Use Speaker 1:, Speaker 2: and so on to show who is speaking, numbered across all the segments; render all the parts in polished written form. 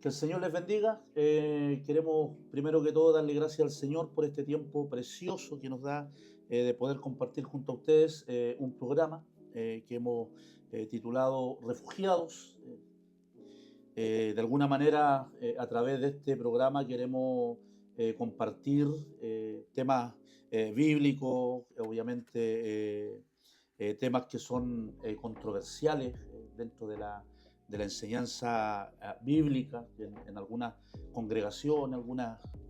Speaker 1: Que el Señor les bendiga. Queremos primero que todo darle gracias al Señor por este tiempo precioso que nos da de poder compartir junto a ustedes un programa que hemos titulado Refugiados. De alguna manera, a través de este programa queremos compartir temas bíblicos, obviamente temas que son controversiales dentro de la enseñanza bíblica en algunas congregaciones,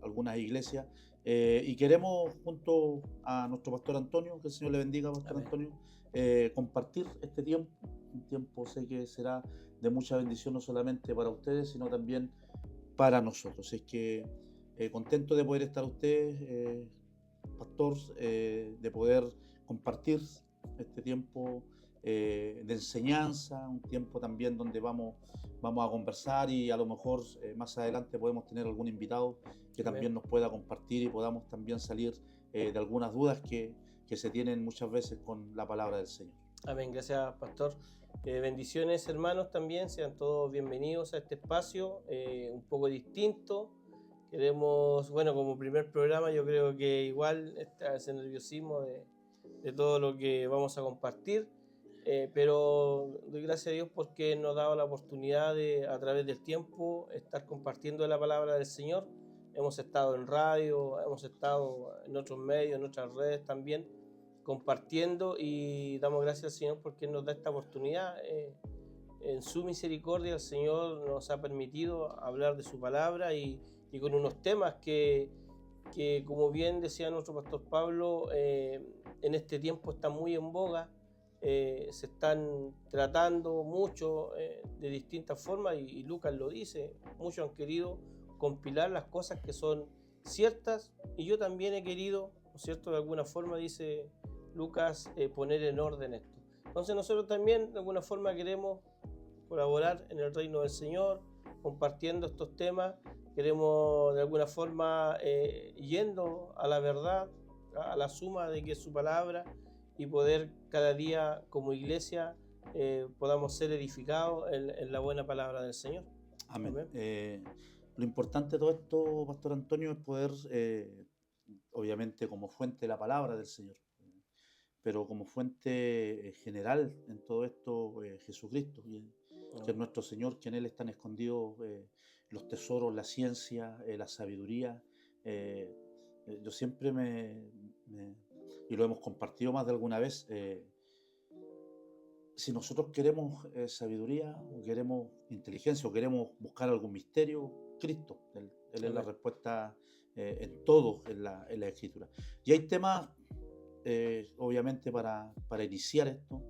Speaker 1: algunas iglesias. Y queremos, junto a nuestro pastor Antonio, que el Señor le bendiga, pastor
Speaker 2: Amén.
Speaker 1: Antonio, compartir este tiempo. Un tiempo sé que será de mucha bendición, no solamente para ustedes, sino también para nosotros. Es que contento de poder estar ustedes, pastor, de poder compartir este tiempo de enseñanza, un tiempo también donde vamos a conversar y a lo mejor más adelante podemos tener algún invitado que también
Speaker 2: Amén.
Speaker 1: nos pueda compartir y podamos también salir de algunas dudas que se tienen muchas veces con la palabra del Señor.
Speaker 2: Amén. Gracias, pastor. Bendiciones, hermanos, también. Sean todos bienvenidos a este espacio, un poco distinto. Queremos, bueno, como primer programa, yo creo que igual está ese nerviosismo de todo lo que vamos a compartir. Pero doy gracias a Dios porque nos ha dado la oportunidad de, a través del tiempo, estar compartiendo la palabra del Señor. Hemos estado en radio, hemos estado en otros medios, en otras redes también, compartiendo, y damos gracias al Señor porque nos da esta oportunidad. En su misericordia el Señor nos ha permitido hablar de su palabra y con unos temas que como bien decía nuestro pastor Pablo, en este tiempo están muy en boga. Se están tratando mucho de distintas formas y Lucas lo dice, muchos han querido compilar las cosas que son ciertas y yo también he querido, ¿no es cierto?, de alguna forma, dice Lucas, poner en orden esto. Entonces nosotros también de alguna forma queremos colaborar en el reino del Señor, compartiendo estos temas. Queremos de alguna forma yendo a la verdad, a la suma de que es su palabra, y poder cada día como iglesia podamos ser edificados en la buena palabra del Señor.
Speaker 1: Amén.
Speaker 2: Amén.
Speaker 1: Lo importante de todo esto, pastor Antonio, es poder, obviamente, como fuente de la palabra del Señor, pero como fuente general en todo esto, Jesucristo, que es nuestro Señor, que en Él están escondidos los tesoros, la ciencia, la sabiduría. Yo siempre y lo hemos compartido más de alguna vez, si nosotros queremos sabiduría, o queremos inteligencia, o queremos buscar algún misterio, Cristo, Él es la respuesta en todo en la Escritura. Y hay temas, obviamente, para iniciar esto,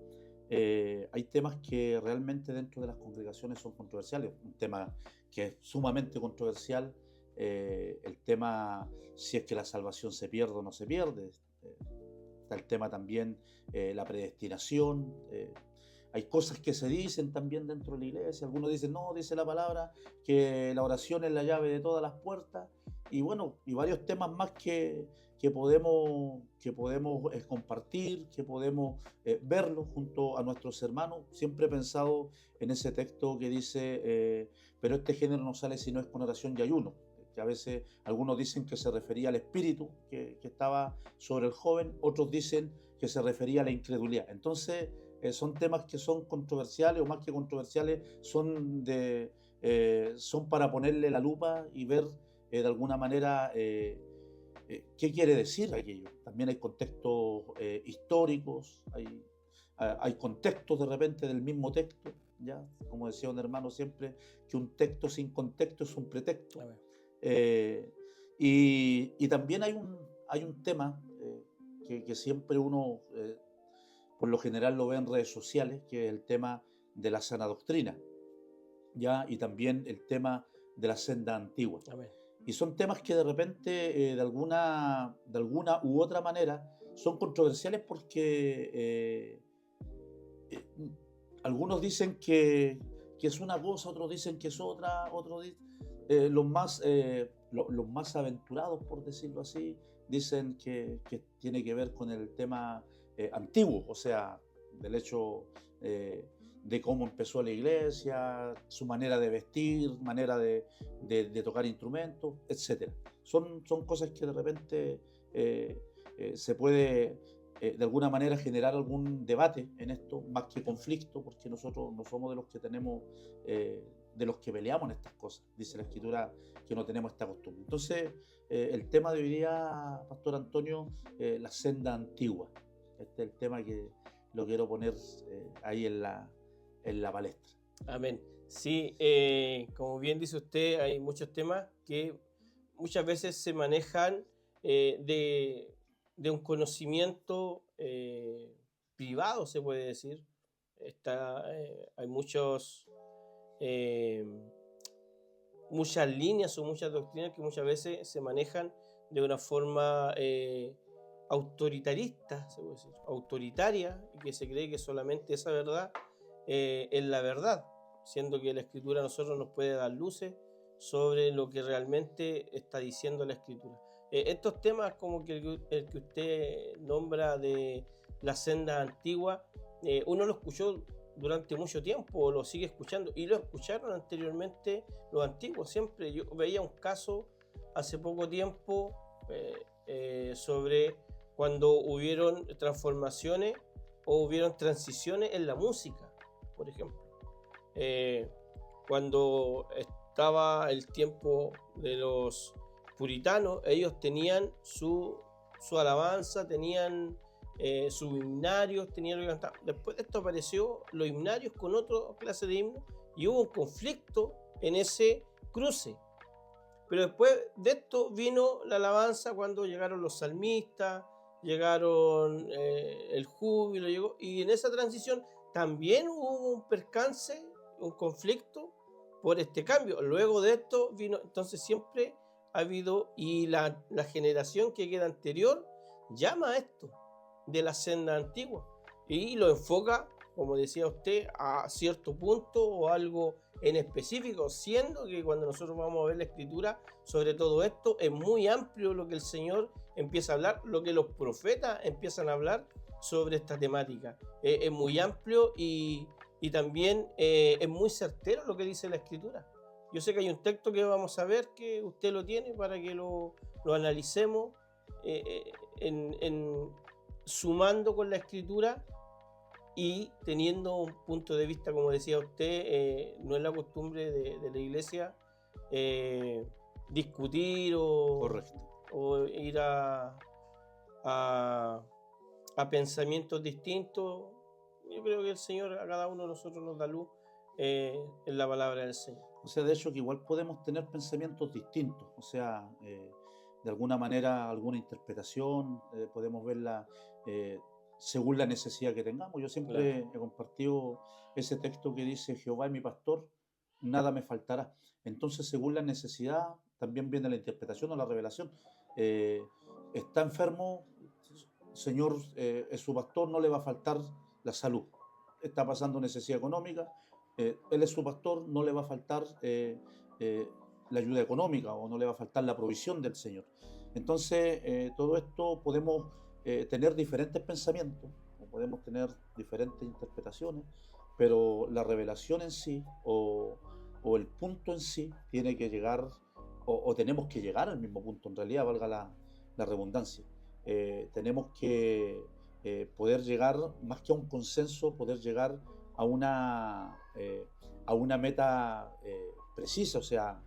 Speaker 1: hay temas que realmente dentro de las congregaciones son controversiales. Un tema que es sumamente controversial, el tema si es que la salvación se pierde o no se pierde. Está el tema también, la predestinación. Hay cosas que se dicen también dentro de la iglesia. Algunos dicen, no, dice la palabra que la oración es la llave de todas las puertas. Y bueno, y varios temas más que podemos compartir, que podemos verlo junto a nuestros hermanos. Siempre he pensado en ese texto que dice, pero este género no sale si no es con oración y ayuno, que a veces algunos dicen que se refería al espíritu que estaba sobre el joven, otros dicen que se refería a la incredulidad. Entonces son temas que son controversiales, o más que controversiales, son para ponerle la lupa y ver de alguna manera qué quiere decir aquello. También hay contextos históricos, hay contextos de repente del mismo texto, ¿ya? Como decía un hermano siempre, que un texto sin contexto es un pretexto. Y también hay un tema que siempre uno por lo general lo ve en redes sociales, que es el tema de la sana doctrina, ¿ya? Y también el tema de la senda antigua.
Speaker 2: Amén.
Speaker 1: Y son temas que de repente, de alguna u otra manera, son controversiales porque algunos dicen que es una cosa, otros dicen que es otra, los más aventurados, por decirlo así, dicen que tiene que ver con el tema antiguo, o sea, del hecho de cómo empezó la iglesia, su manera de vestir, manera de tocar instrumentos, etc. Son cosas que de repente se puede de alguna manera generar algún debate en esto, más que conflicto, porque nosotros no somos de los que tenemos, de los que peleamos en estas cosas. Dice la Escritura que no tenemos esta costumbre. Entonces, el tema de hoy día, Pastor Antonio, la senda antigua. Este es el tema que lo quiero poner ahí en la palestra.
Speaker 2: Amén. Sí, como bien dice usted, hay muchos temas que muchas veces se manejan de un conocimiento privado, se puede decir. Hay muchas líneas o muchas doctrinas que muchas veces se manejan de una forma autoritarista, se puede decir, autoritaria, y que se cree que solamente esa verdad es la verdad, siendo que la Escritura a nosotros nos puede dar luces sobre lo que realmente está diciendo la Escritura. Estos temas como el que usted nombra de la senda antigua, uno lo escuchó durante mucho tiempo, o lo sigue escuchando, y lo escucharon anteriormente los antiguos. Siempre yo veía un caso hace poco tiempo sobre cuando hubieron transformaciones o hubieron transiciones en la música, por ejemplo. Cuando estaba el tiempo de los puritanos, ellos tenían su alabanza, tenían sus himnarios, tenían lo que cantaban. Después de esto apareció los himnarios con otra clase de himnos y hubo un conflicto en ese cruce. Pero después de esto vino la alabanza cuando llegaron los salmistas, llegaron el júbilo, llegó, y en esa transición también hubo un percance, un conflicto por este cambio. Luego de esto vino, entonces siempre ha habido, y la generación que queda anterior llama a esto de la senda antigua y lo enfoca, como decía usted, a cierto punto o algo en específico, siendo que cuando nosotros vamos a ver la Escritura sobre todo esto, es muy amplio lo que el Señor empieza a hablar, lo que los profetas empiezan a hablar sobre esta temática. Es muy amplio y también es muy certero lo que dice la Escritura. Yo sé que hay un texto que vamos a ver, que usted lo tiene para que lo analicemos sumando con la Escritura y teniendo un punto de vista, como decía usted, no es la costumbre de la iglesia discutir o ir a pensamientos distintos. Yo creo que el Señor a cada uno de nosotros nos da luz en la palabra del Señor.
Speaker 1: O sea, de hecho que igual podemos tener pensamientos distintos, o sea, de alguna manera alguna interpretación, podemos verla según la necesidad que tengamos. Yo siempre he compartido ese texto que dice: Jehová es mi pastor, nada me faltará. Entonces, según la necesidad, también viene la interpretación o la revelación. Está enfermo, Señor es su pastor, no le va a faltar la salud. Está pasando necesidad económica, Él es su pastor, no le va a faltar la ayuda económica o no le va a faltar la provisión del Señor. Entonces, todo esto podemos tener diferentes pensamientos, o podemos tener diferentes interpretaciones, pero la revelación en sí o el punto en sí tiene que llegar, o tenemos que llegar al mismo punto, en realidad, valga la redundancia. Tenemos que poder llegar, más que a un consenso, poder llegar a una meta precisa, o sea,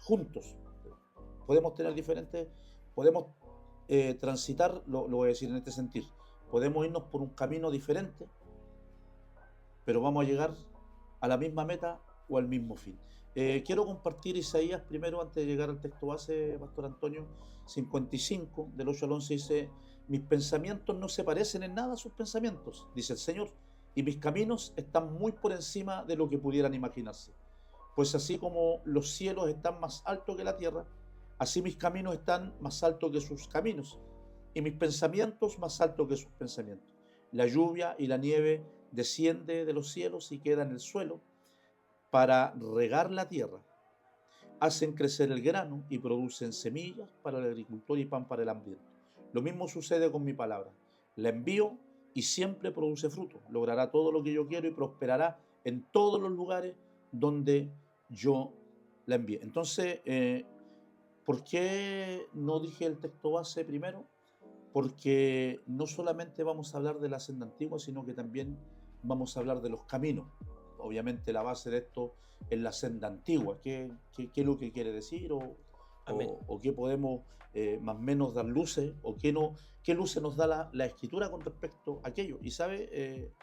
Speaker 1: juntos. Podemos tener diferentes, podemos transitar, lo voy a decir en este sentido, podemos irnos por un camino diferente, pero vamos a llegar a la misma meta o al mismo fin. Quiero compartir Isaías primero, antes de llegar al texto base, Pastor Antonio. 55, del 8 al 11, dice: mis pensamientos no se parecen en nada a sus pensamientos, dice el Señor, y mis caminos están muy por encima de lo que pudieran imaginarse. Pues así como los cielos están más altos que la tierra, así mis caminos están más altos que sus caminos, y mis pensamientos más altos que sus pensamientos. La lluvia y la nieve desciende de los cielos y queda en el suelo para regar la tierra. Hacen crecer el grano y producen semillas para el agricultor y pan para el hambriento. Lo mismo sucede con mi palabra. La envío y siempre produce fruto. Logrará todo lo que yo quiero y prosperará en todos los lugares donde yo la envíe. Entonces, ¿por qué no dije el texto base primero? Porque no solamente vamos a hablar de la senda antigua, sino que también vamos a hablar de los caminos. Obviamente la base de esto es la senda antigua. ¿Qué es lo que quiere decir? O qué podemos más o menos dar luces, o qué luces nos da la Escritura con respecto a aquello. Y sabe,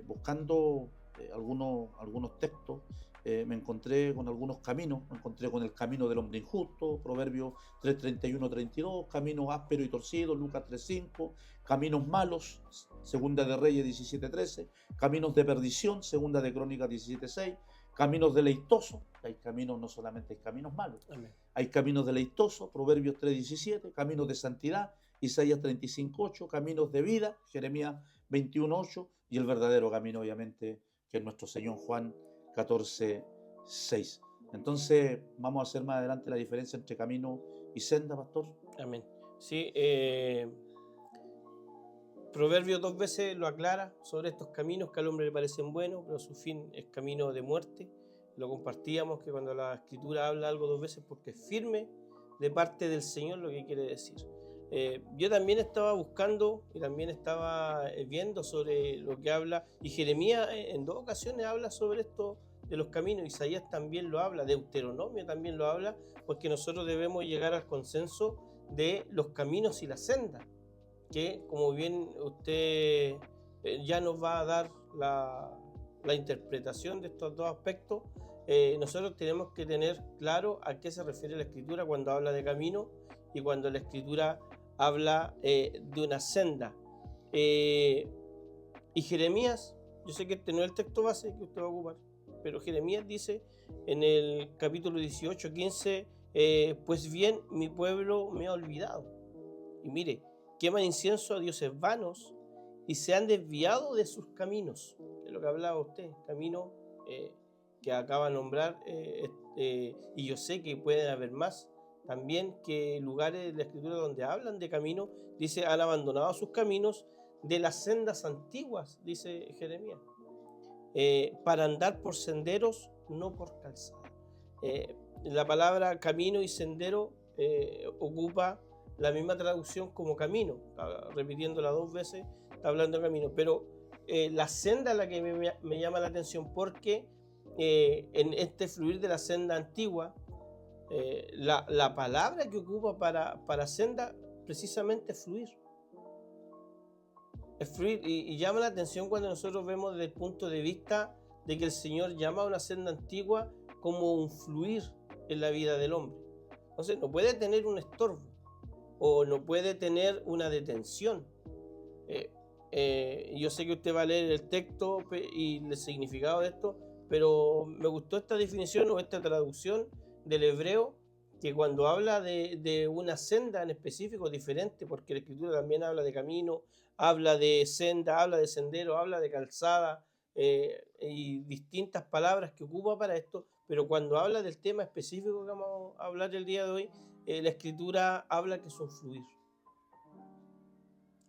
Speaker 1: buscando algunos textos, me encontré con algunos caminos. Me encontré con el camino del hombre injusto, Proverbios 3:31-32, camino áspero y torcido, Lucas 3:5, caminos malos, Segunda de Reyes 17:13, caminos de perdición, Segunda de Crónicas 17:6, caminos deleitosos. Hay caminos, no solamente hay caminos malos.
Speaker 2: Amén.
Speaker 1: Hay caminos deleitosos, Proverbios 3:17, caminos de santidad, Isaías 35:8, caminos de vida, Jeremías 21:8, y el verdadero camino, obviamente, que es nuestro Señor Juan 14:6. Entonces, vamos a hacer más adelante la diferencia entre camino y senda, pastor.
Speaker 2: Amén. Sí, Proverbios 2 veces lo aclara sobre estos caminos que al hombre le parecen buenos, pero su fin es camino de muerte. Lo compartíamos, que cuando la Escritura habla algo 2 veces porque es firme de parte del Señor, lo que quiere decir. Yo también estaba buscando y también estaba viendo sobre lo que habla, y Jeremías en 2 ocasiones habla sobre esto de los caminos. Isaías también lo habla, Deuteronomio también lo habla, porque nosotros debemos llegar al consenso de los caminos y la senda, que como bien usted ya nos va a dar la interpretación de estos 2 aspectos. Nosotros tenemos que tener claro a qué se refiere la Escritura cuando habla de camino y cuando la Escritura habla de una senda. Y Jeremías, yo sé que este no es el texto base que usted va a ocupar, pero Jeremías dice en el capítulo 18:15, pues bien, mi pueblo me ha olvidado. Y mire, queman incienso a dioses vanos y se han desviado de sus caminos. Es lo que hablaba usted, camino que acaba de nombrar, y yo sé que pueden haber más. También que lugares de la Escritura donde hablan de camino, dice, han abandonado sus caminos de las sendas antiguas, dice Jeremías, para andar por senderos, no por calzada. La palabra camino y sendero ocupa la misma traducción como camino, repitiéndola 2 veces, está hablando de camino, pero la senda es la que me llama la atención, porque en este fluir de la senda antigua, la palabra que ocupa para senda precisamente es fluir. Es fluir, y llama la atención cuando nosotros vemos desde el punto de vista de que el Señor llama a una senda antigua como un fluir en la vida del hombre. Entonces no puede tener un estorbo o no puede tener una detención. Yo sé que usted va a leer el texto y el significado de esto, pero me gustó esta definición o esta traducción del hebreo, que cuando habla de una senda en específico diferente, porque la Escritura también habla de camino, habla de senda, habla de sendero, habla de calzada, y distintas palabras que ocupa para esto, pero cuando habla del tema específico que vamos a hablar el día de hoy, la Escritura habla que es un fluir,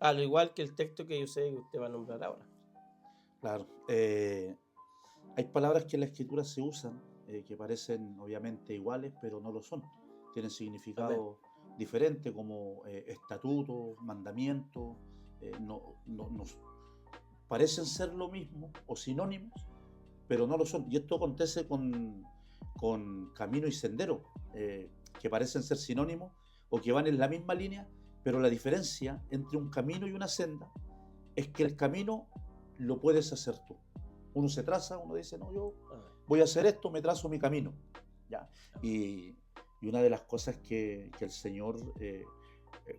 Speaker 2: al igual que el texto que yo sé que usted va a nombrar ahora.
Speaker 1: Claro. Hay palabras que en la Escritura se usan que parecen obviamente iguales, pero no lo son. Tienen significado diferente, como estatutos, mandamientos. Parecen ser lo mismo o sinónimos, pero no lo son. Y esto acontece con camino y sendero, que parecen ser sinónimos o que van en la misma línea, pero la diferencia entre un camino y una senda es que el camino lo puedes hacer tú. Uno se traza, uno dice, no, yo voy a hacer esto, me trazo mi camino. ¿Ya? Y una de las cosas que el Señor,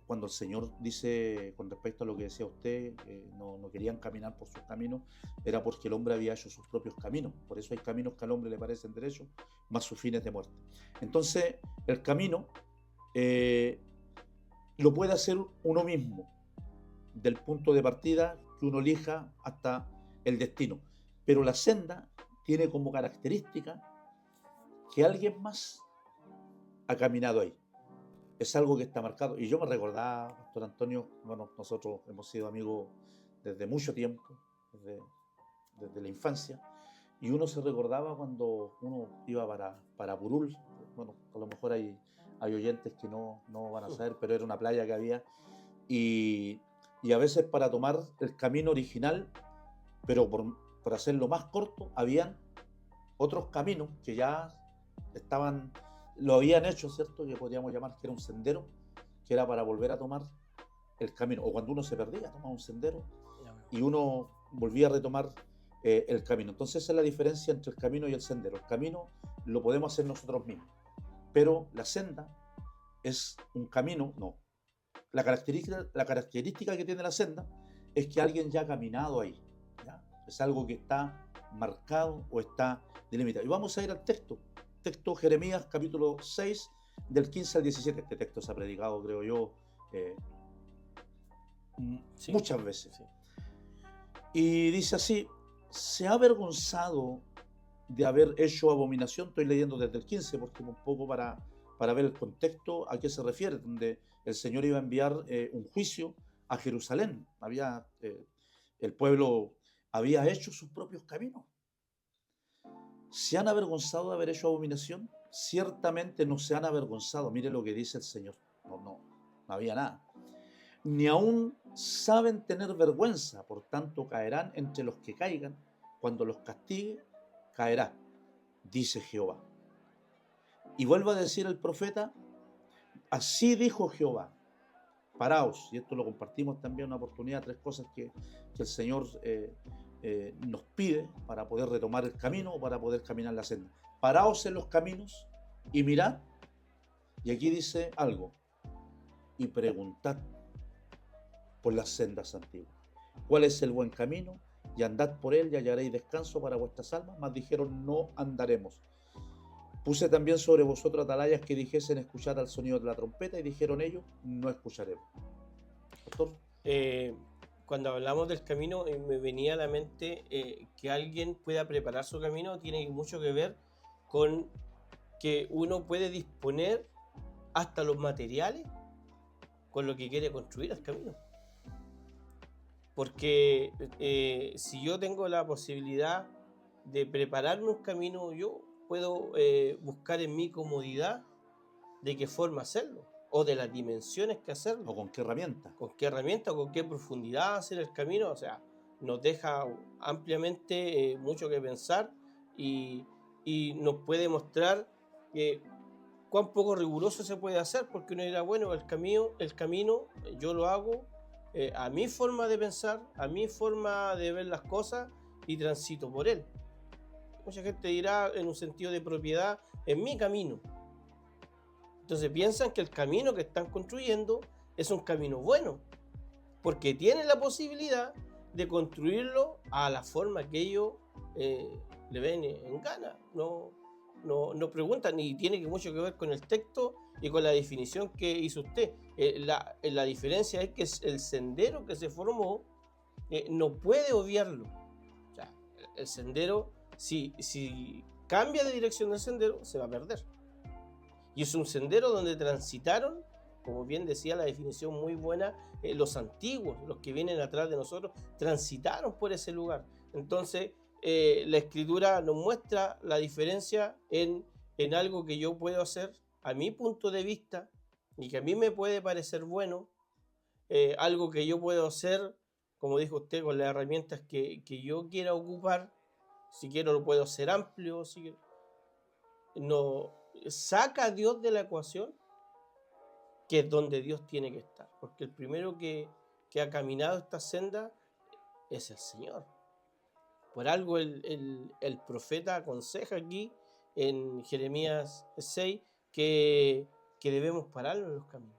Speaker 1: cuando el Señor dice con respecto a lo que decía usted, no querían caminar por sus caminos, era porque el hombre había hecho sus propios caminos. Por eso hay caminos que al hombre le parecen derechos, más sus fines de muerte. Entonces, el camino lo puede hacer uno mismo, del punto de partida que uno elija hasta el destino. Pero la senda tiene como característica que alguien más ha caminado ahí. Es algo que está marcado. Y yo me recordaba, Pastor Antonio, bueno, nosotros hemos sido amigos desde mucho tiempo, desde la infancia, y uno se recordaba cuando uno iba para Purul. Bueno, a lo mejor hay oyentes que no van a saber, pero era una playa que había, y a veces para tomar el camino original, pero por hacerlo más corto, habían otros caminos que ya lo habían hecho, ¿cierto? Que podríamos llamar que era un sendero, que era para volver a tomar el camino, o cuando uno se perdía, tomaba un sendero y uno volvía a retomar el camino. Entonces esa es la diferencia entre el camino y el sendero. El camino lo podemos hacer nosotros mismos, pero la senda es un camino, no. La característica que tiene la senda es que alguien ya ha caminado ahí, ¿ya? Es algo que está marcado o está delimitado. Y vamos a ir al texto Jeremías capítulo 6 del 15 al 17. Este texto se ha predicado, creo yo, sí, muchas veces. Sí. Y dice así: se ha avergonzado de haber hecho abominación. Estoy leyendo desde el 15 porque un poco para ver el contexto a qué se refiere, donde el Señor iba a enviar un juicio a Jerusalén. El pueblo había hecho sus propios caminos. ¿Se han avergonzado de haber hecho abominación? Ciertamente no se han avergonzado. Mire lo que dice el Señor. No había nada. Ni aún saben tener vergüenza, por tanto caerán entre los que caigan. Cuando los castigue, caerá, dice Jehová. Y vuelve a decir el profeta: así dijo Jehová, paraos. Y esto lo compartimos también, una oportunidad, 3 cosas que el Señor nos pide para poder retomar el camino o para poder caminar la senda. Paraos en los caminos y mirad. Y aquí dice algo: y preguntad por las sendas antiguas, ¿cuál es el buen camino? Y andad por él y hallaréis descanso para vuestras almas. Mas dijeron: no andaremos. Puse también sobre vosotros atalayas que dijesen: escuchad al sonido de la trompeta. Y dijeron ellos: no escucharemos. Pastor.
Speaker 2: Cuando hablamos del camino, me venía a la mente que alguien pueda preparar su camino. Tiene mucho que ver con que uno puede disponer hasta los materiales con lo que quiere construir el camino. Porque si yo tengo la posibilidad de prepararme un camino, yo puedo buscar en mi comodidad de qué forma hacerlo, o de las dimensiones que hacerlo.
Speaker 1: O con qué herramienta.
Speaker 2: Con qué herramienta, con qué profundidad hacer el camino. O sea, nos deja ampliamente mucho que pensar y nos puede mostrar cuán poco riguroso se puede hacer, porque uno dirá: bueno, el camino yo lo hago a mi forma de pensar, a mi forma de ver las cosas, y transito por él. Mucha gente dirá, en un sentido de propiedad, en mi camino. Entonces piensan que el camino que están construyendo es un camino bueno, porque tienen la posibilidad de construirlo a la forma que ellos le ven en gana. No preguntan, y tiene mucho que ver con el texto y con la definición que hizo usted. La diferencia es que el sendero que se formó no puede obviarlo. O sea, el sendero, si cambia de dirección del sendero, se va a perder. Y es un sendero donde transitaron, como bien decía la definición muy buena, los antiguos, los que vienen atrás de nosotros, transitaron por ese lugar. Entonces, la Escritura nos muestra la diferencia en algo que yo puedo hacer a mi punto de vista y que a mí me puede parecer bueno, algo que yo puedo hacer, como dijo usted, con las herramientas que yo quiera ocupar. Si quiero lo puedo hacer amplio, si quiero. No saca a Dios de la ecuación, que es donde Dios tiene que estar, porque el primero que ha caminado esta senda es el Señor. Por algo el profeta aconseja aquí en Jeremías 6 que debemos pararnos en los caminos.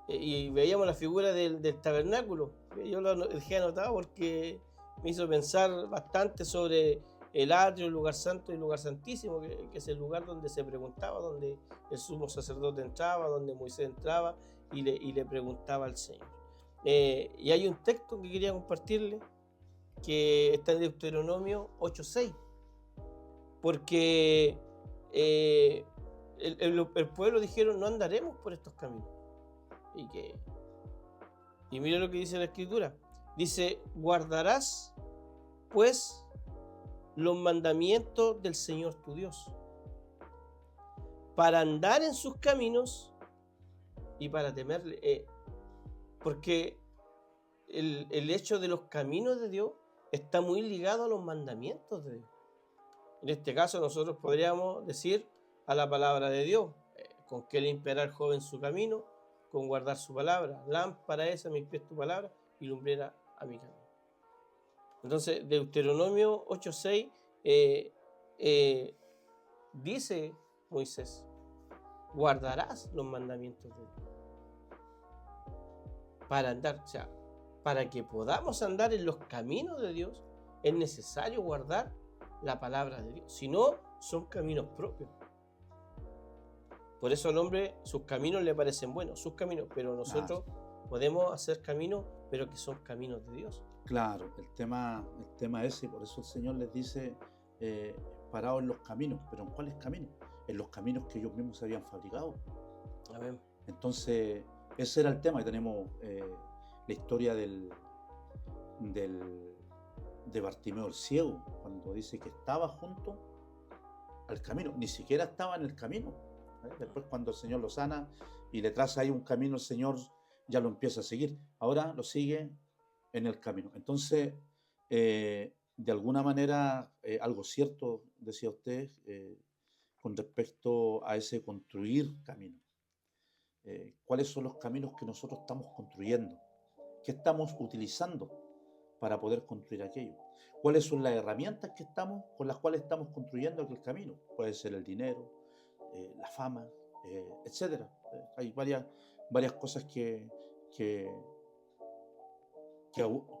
Speaker 2: Y veíamos la figura del tabernáculo. Yo lo dejé anotado porque me hizo pensar bastante sobre el atrio, el lugar santo y el lugar santísimo, que es el lugar donde se preguntaba, donde el sumo sacerdote entraba, donde Moisés entraba y le preguntaba al Señor. Y hay un texto que quería compartirle, que está en Deuteronomio 8:6, porque el pueblo dijeron: no andaremos por estos caminos. Y mira lo que dice la Escritura. Dice, guardarás pues los mandamientos del Señor tu Dios, para andar en sus caminos y para temerle. Porque el hecho de los caminos de Dios está muy ligado a los mandamientos de Dios. En este caso nosotros podríamos decir a la palabra de Dios, con qué limpiará el joven su camino, con guardar su palabra. Lámpara es a mis pies tu palabra y lumbrera a mi camino. Entonces, Deuteronomio 8:6 dice Moisés, guardarás los mandamientos de Dios para andar, o sea, para que podamos andar en los caminos de Dios, es necesario guardar la palabra de Dios. Si no, son caminos propios. Por eso al hombre sus caminos le parecen buenos, sus caminos, pero nosotros podemos hacer caminos, pero que son caminos de Dios.
Speaker 1: Claro, el tema ese, por eso el Señor les dice, parados en los caminos, pero ¿en cuáles caminos? En los caminos que ellos mismos se habían fabricado.
Speaker 2: Amén.
Speaker 1: Entonces, ese era el tema, y tenemos la historia de Bartimeo el ciego, cuando dice que estaba junto al camino, ni siquiera estaba en el camino. Después cuando el Señor lo sana y le traza ahí un camino, el Señor ya lo empieza a seguir. Ahora lo sigue en el camino. Entonces, de alguna manera, algo cierto, decía usted, con respecto a ese construir camino. ¿Cuáles son los caminos que nosotros estamos construyendo? ¿Qué estamos utilizando para poder construir aquello? ¿Cuáles son las herramientas con las cuales estamos construyendo aquel camino? Puede ser el dinero, la fama, etc. Hay varias cosas que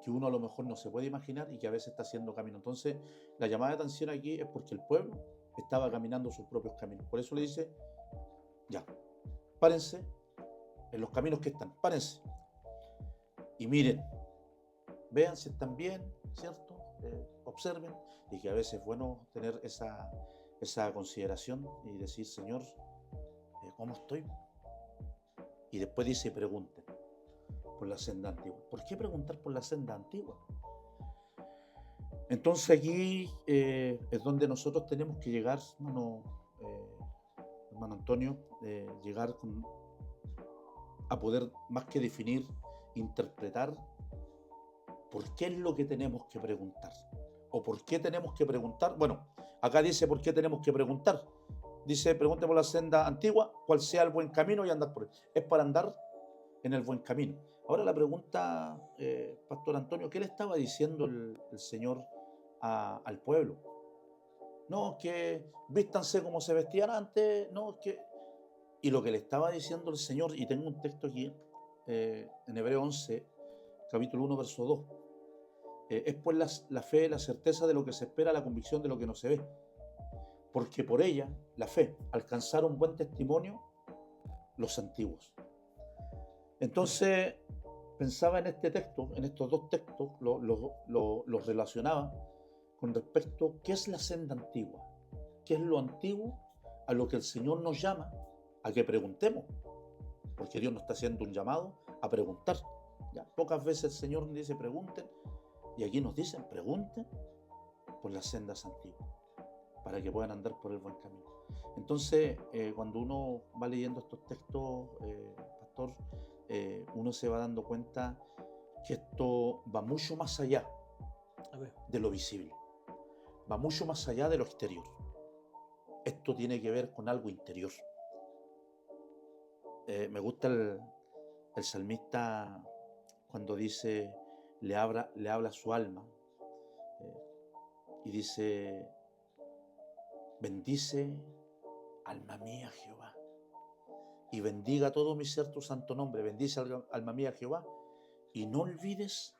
Speaker 1: uno a lo mejor no se puede imaginar y que a veces está haciendo camino. Entonces, la llamada de atención aquí es porque el pueblo estaba caminando sus propios caminos. Por eso le dice, ya, párense en los caminos que están, párense y miren, vean si están bien, ¿cierto? Observen, y que a veces es bueno tener esa consideración y decir, Señor, ¿cómo estoy? Y después dice, pregunten por la senda antigua. ¿Por qué preguntar por la senda antigua? Entonces aquí es donde nosotros tenemos que llegar, hermano Antonio, llegar a poder más que definir, interpretar por qué es lo que tenemos que preguntar. ¿O por qué tenemos que preguntar? Bueno, acá dice por qué tenemos que preguntar. Dice, pregunte por la senda antigua, cuál sea el buen camino y andar por él. Es para andar en el buen camino. Ahora la pregunta, Pastor Antonio, ¿qué le estaba diciendo el Señor al pueblo? No, que vístanse como se vestían antes, no, que... Y lo que le estaba diciendo el Señor, y tengo un texto aquí, en Hebreo 11, capítulo 1, verso 2, es pues la fe, la certeza de lo que se espera, la convicción de lo que no se ve. Porque por ella, la fe, alcanzaron buen testimonio los antiguos. Entonces, pensaba en este texto, en estos dos textos, los relacionaba con respecto a qué es la senda antigua, qué es lo antiguo a lo que el Señor nos llama a que preguntemos, porque Dios nos está haciendo un llamado a preguntar. Ya, pocas veces el Señor nos dice pregunten, y aquí nos dicen pregunten por las sendas antiguas, para que puedan andar por el buen camino. Entonces, cuando uno va leyendo estos textos, Pastor, uno se va dando cuenta que esto va mucho más allá de lo visible, va mucho más allá de lo exterior. Esto tiene que ver con algo interior. Me gusta el salmista cuando dice, le habla a su alma, y dice, bendice, alma mía, Jehová, y bendiga todo mi ser tu santo nombre. Bendice, alma mía, Jehová, y no olvides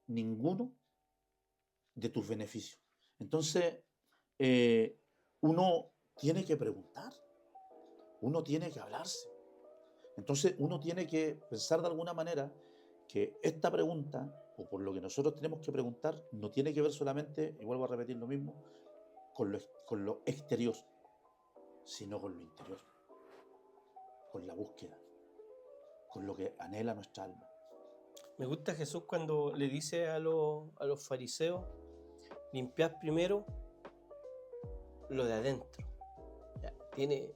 Speaker 1: ninguno de tus beneficios. Entonces, uno tiene que preguntar, uno tiene que hablarse. Entonces, uno tiene que pensar de alguna manera que esta pregunta, o por lo que nosotros tenemos que preguntar, no tiene que ver solamente, y vuelvo a repetir lo mismo, con lo exterior, sino con lo interior, con la búsqueda, con lo que anhela nuestra alma.
Speaker 2: Me gusta Jesús cuando le dice a los fariseos, limpiad primero lo de adentro. Ya, tiene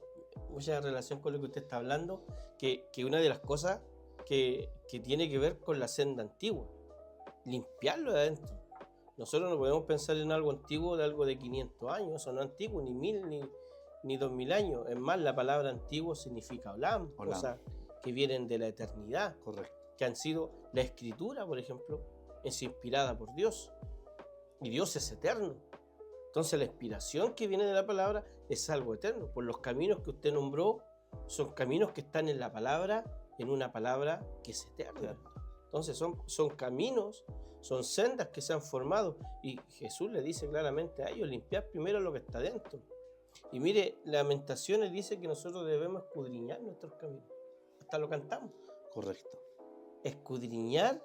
Speaker 2: mucha relación con lo que usted está hablando, que una de las cosas que tiene que ver con la senda antigua, limpiarlo de adentro. Nosotros no podemos pensar en algo antiguo de algo de 500 años, eso no es antiguo, ni 1000 ni 2000 años. Es más, la palabra antiguo significa olam, cosas que vienen de la eternidad.
Speaker 1: Correcto.
Speaker 2: Que han sido la escritura, por ejemplo, es inspirada por Dios. Y Dios es eterno. Entonces la inspiración que viene de la palabra es algo eterno. Por los caminos que usted nombró, son caminos que están en la palabra, en una palabra que es eterna. Entonces son caminos, son sendas que se han formado. Y Jesús le dice claramente a ellos, limpiad primero lo que está dentro. Y mire, Lamentaciones dice que nosotros debemos escudriñar nuestros caminos. Hasta lo cantamos.
Speaker 1: Correcto.
Speaker 2: Escudriñemos,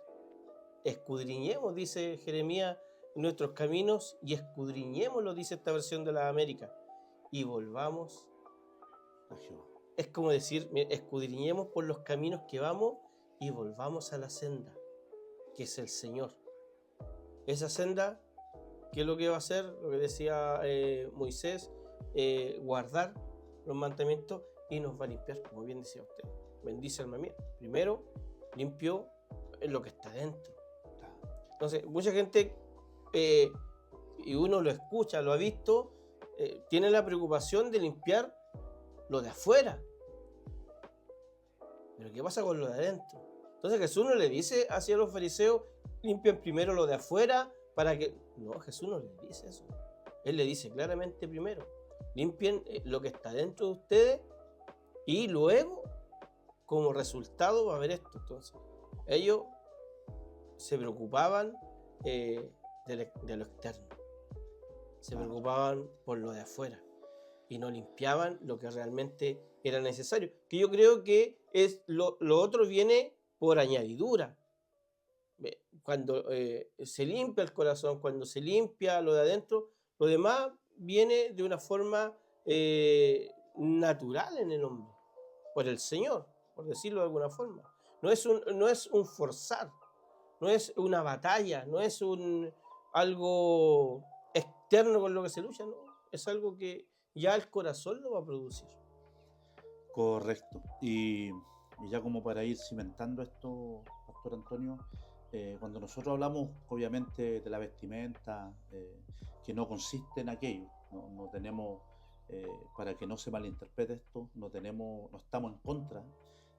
Speaker 2: dice Jeremías, nuestros caminos y escudriñémoslo, dice esta versión de la América, y volvamos
Speaker 1: a Jehová.
Speaker 2: Es como decir, escudriñemos por los caminos que vamos y volvamos a la senda, que es el Señor. Esa senda, ¿qué es lo que va a hacer? Lo que decía Moisés, guardar los mandamientos y nos va a limpiar, como bien decía usted. Bendice alma mía. Primero, limpio en lo que está dentro. Entonces, mucha gente, y uno lo escucha, lo ha visto, tiene la preocupación de limpiar lo de afuera. Pero ¿qué pasa con lo de adentro? Entonces Jesús no le dice hacia los fariseos, limpien primero lo de afuera para que... No, Jesús no le dice eso. Él le dice claramente primero, limpien lo que está dentro de ustedes y luego, como resultado, va a haber esto. Entonces, ellos se preocupaban de lo externo. Se preocupaban por lo de afuera y no limpiaban lo que realmente era necesario. Que yo creo que es lo otro viene por añadidura. Cuando se limpia el corazón, cuando se limpia lo de adentro, lo demás viene de una forma natural en el hombre, por el Señor, por decirlo de alguna forma. No es un forzar, no es una batalla, no es algo externo con lo que se lucha, no. Es algo que ya el corazón lo va a producir.
Speaker 1: Correcto. Y ya como para ir cimentando esto, Pastor Antonio, cuando nosotros hablamos obviamente de la vestimenta, que no consiste en aquello, no tenemos, para que no se malinterprete esto, no estamos en contra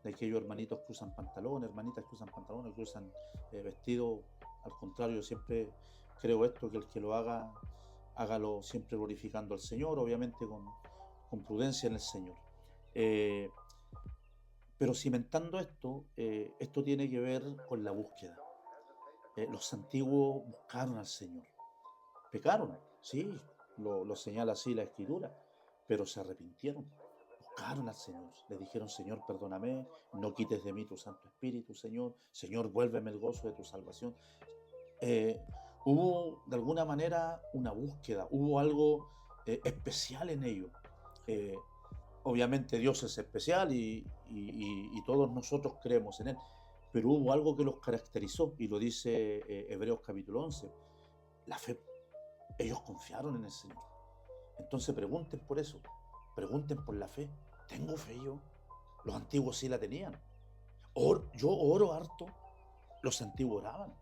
Speaker 1: de aquellos hermanitos que usan pantalones, hermanitas que usan pantalones, que usan vestidos. Al contrario, yo siempre creo esto, que el que lo haga, hágalo siempre glorificando al Señor, obviamente con prudencia en el Señor. Pero cimentando esto, esto tiene que ver con la búsqueda. Los antiguos buscaron al Señor. Pecaron, sí, lo señala así la Escritura, pero se arrepintieron. Buscaron al Señor, le dijeron, Señor, perdóname, no quites de mí tu Santo Espíritu, Señor, vuélveme el gozo de tu salvación. Hubo de alguna manera una búsqueda, hubo algo especial en ello. Obviamente Dios es especial y todos nosotros creemos en Él, pero hubo algo que los caracterizó, y lo dice Hebreos capítulo 11, la fe. Ellos confiaron en el Señor. Entonces pregunten por eso, pregunten por la fe. ¿Tengo fe yo? Los antiguos sí la tenían. Yo oro harto, los antiguos oraban.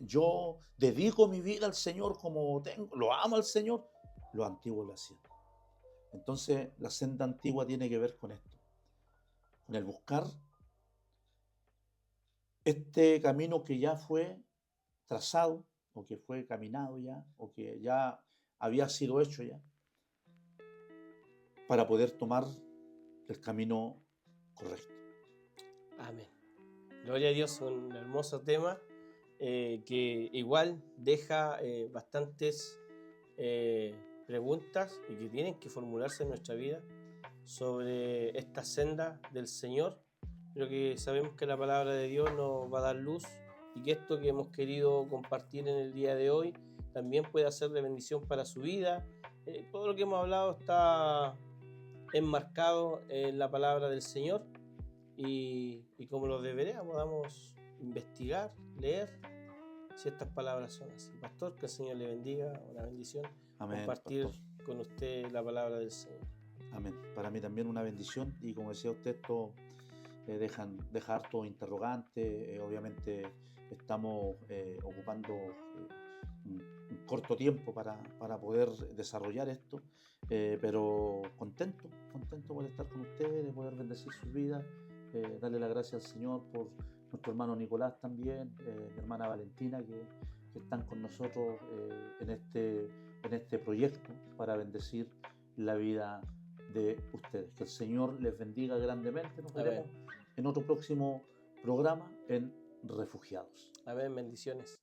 Speaker 1: Yo dedico mi vida al Señor como tengo, lo amo al Señor, los antiguos lo hacían. Entonces la senda antigua tiene que ver con esto, con el buscar este camino que ya fue trazado, o que fue caminado ya, o que ya había sido hecho ya, para poder tomar el camino correcto.
Speaker 2: Amén. Gloria a Dios, un hermoso tema que igual deja bastantes preguntas y que tienen que formularse en nuestra vida sobre esta senda del Señor, pero que sabemos que la palabra de Dios nos va a dar luz y que esto que hemos querido compartir en el día de hoy también puede ser de bendición para su vida. Todo lo que hemos hablado está enmarcado en la palabra del Señor y como lo deberíamos, damos investigar, leer si estas palabras son así. Pastor, que el Señor le bendiga, una bendición
Speaker 1: Amén,
Speaker 2: compartir
Speaker 1: pastor.
Speaker 2: con usted la palabra del Señor.
Speaker 1: Amén. Para mí también una bendición y como decía usted, esto deja harto interrogante. Obviamente estamos ocupando un corto tiempo para poder desarrollar esto, pero contento por estar con ustedes, de poder bendecir sus vidas, darle las gracias al Señor por nuestro hermano Nicolás también, mi hermana Valentina, que están con nosotros en este proyecto para bendecir la vida de ustedes. Que el Señor les bendiga grandemente. Nos veremos en otro próximo programa en Refugiados.
Speaker 2: Amén, bendiciones.